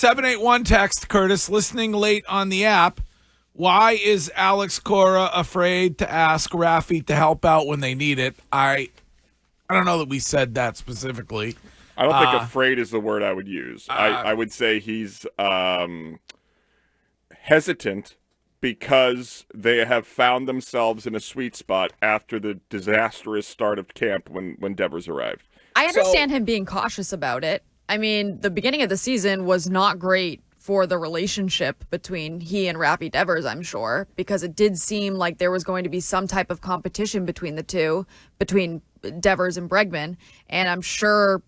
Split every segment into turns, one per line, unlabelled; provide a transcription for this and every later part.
781 text, Curtis, listening late on the app. Why is Alex Cora afraid to ask Rafi to help out when they need it? I don't know that we said that specifically.
I don't think afraid is the word I would use. I would say he's hesitant because they have found themselves in a sweet spot after the disastrous start of camp when Devers arrived.
I understand him being cautious about it. I mean, the beginning of the season was not great for the relationship between he and Rafi Devers, I'm sure, because it did seem like there was going to be some type of competition between the two, between Devers and Bregman, and I'm sure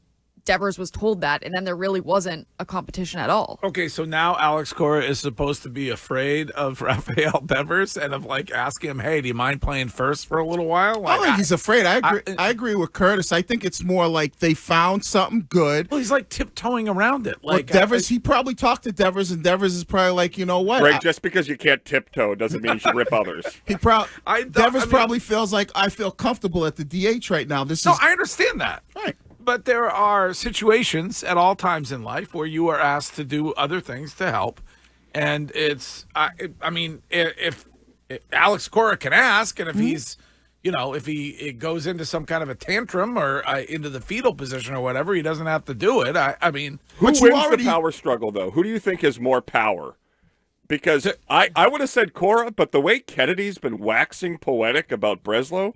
Devers was told that, and then there really wasn't a competition at all.
Okay, so now Alex Cora is supposed to be afraid of Rafael Devers and of asking him, hey, do you mind playing first for a little while?
I don't think he's afraid. I agree with Curtis. I think it's more like they found something good.
Well, he's tiptoeing around it.
Devers, he probably talked to Devers, and Devers is probably like, you know what?
Greg, just because you can't tiptoe doesn't mean you should rip others.
Devers probably feels like I feel comfortable at the DH right now.
I understand that.
Right.
But there are situations at all times in life where you are asked to do other things to help. And if Alex Cora can ask, and if he's, if he goes into some kind of a tantrum or into the fetal position or whatever, he doesn't have to do it.
Who wins the power struggle, though? Who do you think has more power? Because I would have said Cora, but the way Kennedy's been waxing poetic about Breslow,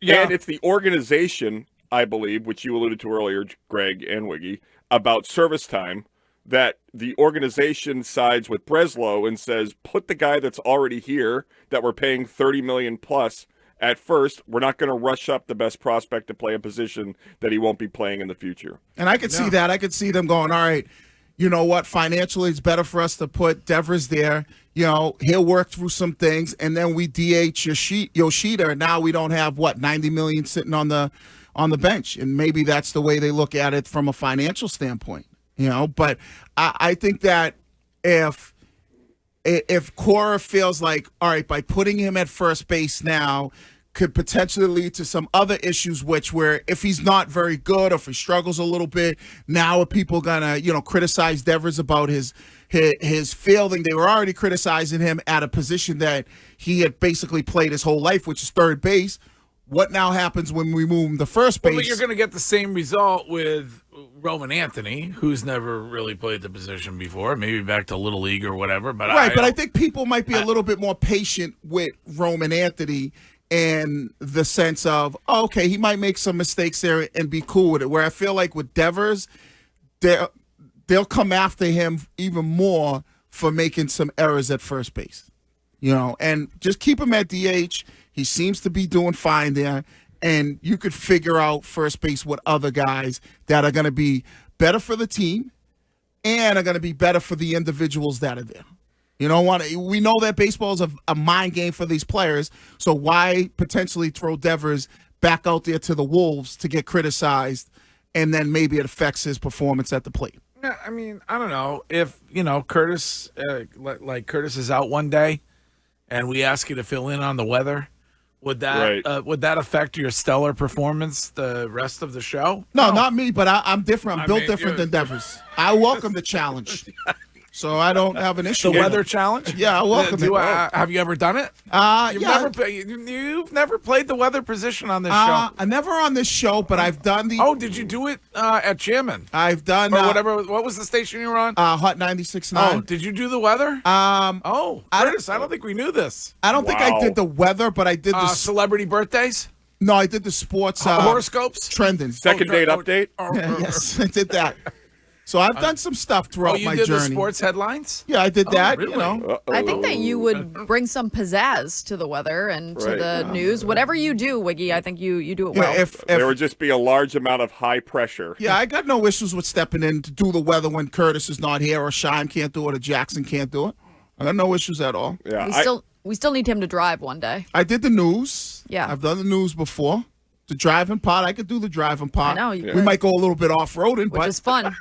and it's the organization, I believe, which you alluded to earlier, Greg and Wiggy, about service time, that the organization sides with Breslow and says, put the guy that's already here that we're paying $30 million plus at first. We're not going to rush up the best prospect to play a position that he won't be playing in the future.
And I could see that. I could see them going, all right, you know what, financially it's better for us to put Devers there. He'll work through some things, and then we DH Yoshida, and now we don't have, $90 million sitting on the bench, and maybe that's the way they look at it from a financial standpoint, But I think that if Cora feels like, all right, by putting him at first base now could potentially lead to some other issues, where if he's not very good or if he struggles a little bit, now are people gonna criticize Devers about his fielding? They were already criticizing him at a position that he had basically played his whole life, which is third base. What now happens when we move him to first base?
But you're going to get the same result with Roman Anthony, who's never really played the position before, maybe back to Little League or whatever. But
I think people might be a little bit more patient with Roman Anthony in the sense of, okay, he might make some mistakes there and be cool with it. Where I feel like with Devers, they'll come after him even more for making some errors at first base. And just keep him at DH. He seems to be doing fine there, and you could figure out first base with other guys that are going to be better for the team and are going to be better for the individuals that are there. We know that baseball is a mind game for these players, so why potentially throw Devers back out there to the Wolves to get criticized, and then maybe it affects his performance at the plate?
Yeah, I don't know. If, Curtis, Curtis is out one day and we ask you to fill in on the weather, would that affect your stellar performance the rest of the show?
No, not me, but I'm different. I'm built different than Devers. I welcome the challenge. So I don't have an issue.
The weather challenge?
Yeah, I welcome it.
Have you ever done it? You've never played the weather position on this show?
Never on this show, but I've done the...
Oh, did you do it at Jammin'?
I've done...
Or whatever. What was the station you were on?
Hot 96.9.
Oh, did you do the weather? Curtis, I don't think we knew this.
I don't think I did the weather, but I did the...
Celebrity birthdays?
No, I did the sports...
horoscopes?
Trending.
Second date update?
Yes, I did that. So I've done some stuff throughout my journey.
You did the sports headlines?
Yeah, I did that.
Really?
I think that you would bring some pizzazz to the weather and to the news. Whatever you do, Wiggy, I think you do it well.
If there would just be a large amount of high pressure.
Yeah, I got no issues with stepping in to do the weather when Curtis is not here or Shime can't do it or Jackson can't do it. I got no issues at all.
Yeah,
we still need him to drive one day.
I did the news.
Yeah.
I've done the news before. The driving pod, I could do the driving pod.
I know.
We might go a little bit off-roading,
Which is fun.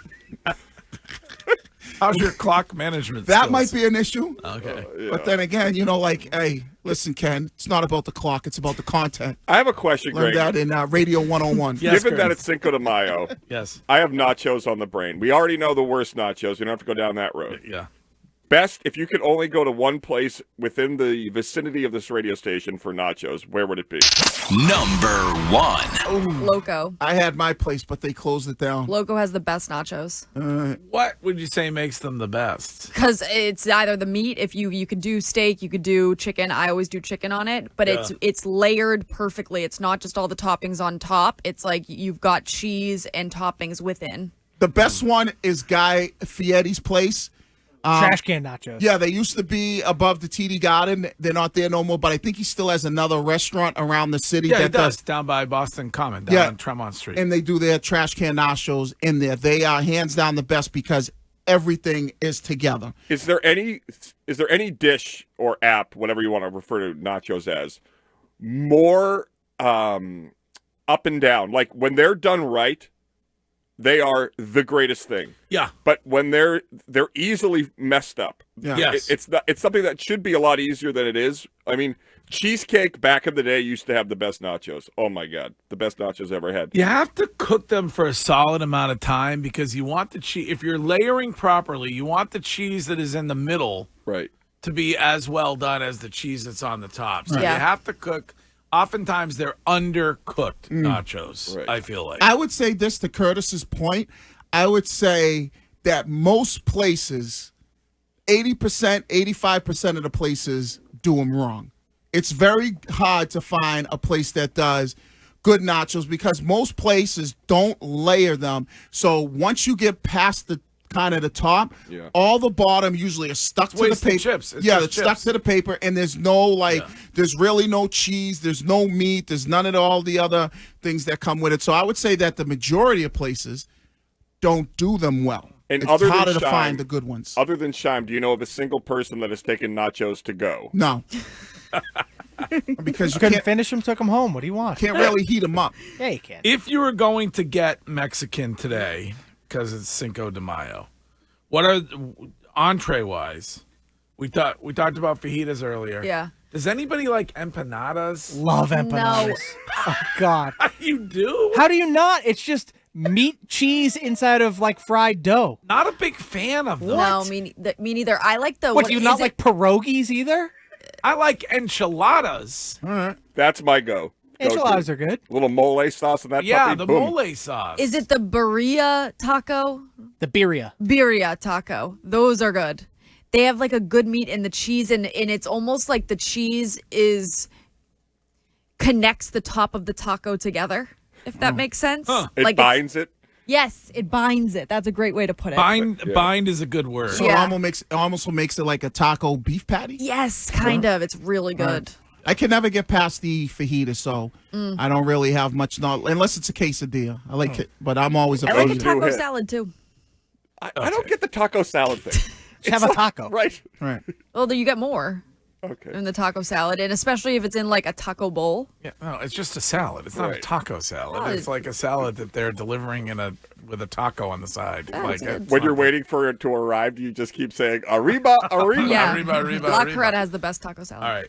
How's your clock management
That
skills?
might be an issue.
Okay.
But then again, you know, like, hey, listen, Ken, it's not about the clock. It's about the content.
I have a question,
Learned
Greg.
that in Radio 101.
Yes,
Given
Greg.
that it's Cinco de Mayo,
Yes.
I have nachos on the brain. We already know the worst nachos. We don't have to go down that road.
Yeah.
Best, if you could only go to one place within the vicinity of this radio station for nachos, where would it be?
Number 1.
Loco.
I had my place, but they closed it down.
Loco has the best nachos.
What would you say makes them the best?
Because it's either the meat, if you could do steak, you could do chicken. I always do chicken on it, but it's layered perfectly. It's not just all the toppings on top. It's like you've got cheese and toppings within.
The best one is Guy Fieri's place.
Trash can nachos.
Yeah, they used to be above the TD Garden. They're not there no more, but I think he still has another restaurant around the city.
Yeah,
that
he does, down by Boston Common, down on Tremont Street.
And they do their trash can nachos in there. They are hands down the best because everything is together.
Is there any dish or app, whatever you want to refer to nachos as, more up and down? Like when they're done right, they are the greatest thing.
Yeah.
But when they're easily messed up.
Yeah.
Yes.
It's something that should be a lot easier than it is. I mean, cheesecake back in the day used to have the best nachos. Oh my God, the best nachos ever had.
You have to cook them for a solid amount of time because you want the cheese. If you're layering properly, you want the cheese that is in the middle
Right.
to be as well done as the cheese that's on the top. So
Yeah.
you have to cook. Oftentimes they're undercooked nachos,
Right.
I feel like.
I would say this to Curtis's point. I would say that most places, 80%, 85% of the places do them wrong. It's very hard to find a place that does good nachos because most places don't layer them. So once you get past the kind of the top, all the bottom usually is stuck to the
wasted
paper.
chips. It's
Yeah,
just
it's stuck
chips.
to the paper, and there's no there's really no cheese, there's no meat, there's none of all the other things that come with it. So I would say that the majority of places don't do them well.
And
It's
other than
harder to
Shime-
find the good ones.
Other than Shime, do you know of a single person that has taken nachos to go?
No. Because you
Couldn't
can't
finish them, took them home. What do you want?
really heat them up.
Yeah, you can.
If you were going to get Mexican today, because it's Cinco de Mayo, what are entree-wise? We talked about fajitas earlier.
Yeah.
Does anybody like empanadas?
Love empanadas.
No.
Oh, God.
You do?
How do you not? It's just meat, cheese inside of, like, fried dough.
Not a big fan of them.
No, me neither. I like the.
What, do you
is
not
it-
like pierogies either?
I like enchiladas.
That's my go.
Enchiladas are good.
A little mole sauce on that
Yeah,
puppy.
the
Boom.
mole sauce.
Is it the birria taco?
The birria.
Birria taco. Those are good. They have like a good meat in the cheese, and it's almost like the cheese connects the top of the taco together, if that makes sense.
Huh.
It
Like
binds it.
Yes, it binds it. That's a great way to put it.
Bind is a good word.
So
Yeah.
it almost makes it like a taco beef patty.
Yes, kind of. It's really good.
I can never get past the fajita, so I don't really have much knowledge, unless it's a quesadilla. I like it, but I'm always a
I like the
fajita.
taco
hit.
salad too.
I don't get the taco salad thing.
Just have a taco.
Right.
Right.
Well, you get more
Okay.
in the taco salad, and especially if it's in like a taco bowl.
Yeah, no, it's just a salad. It's not a
Right.
taco salad.
Oh,
It's like a salad that they're delivering with a taco on the side.
Oh,
like
it's good.
it's
When
not
you're
good.
waiting for it to arrive, do you just keep saying arriba, arriba?
Yeah,
Arriba, arriba,
La
arriba.
Coretta has the best taco salad.
All right.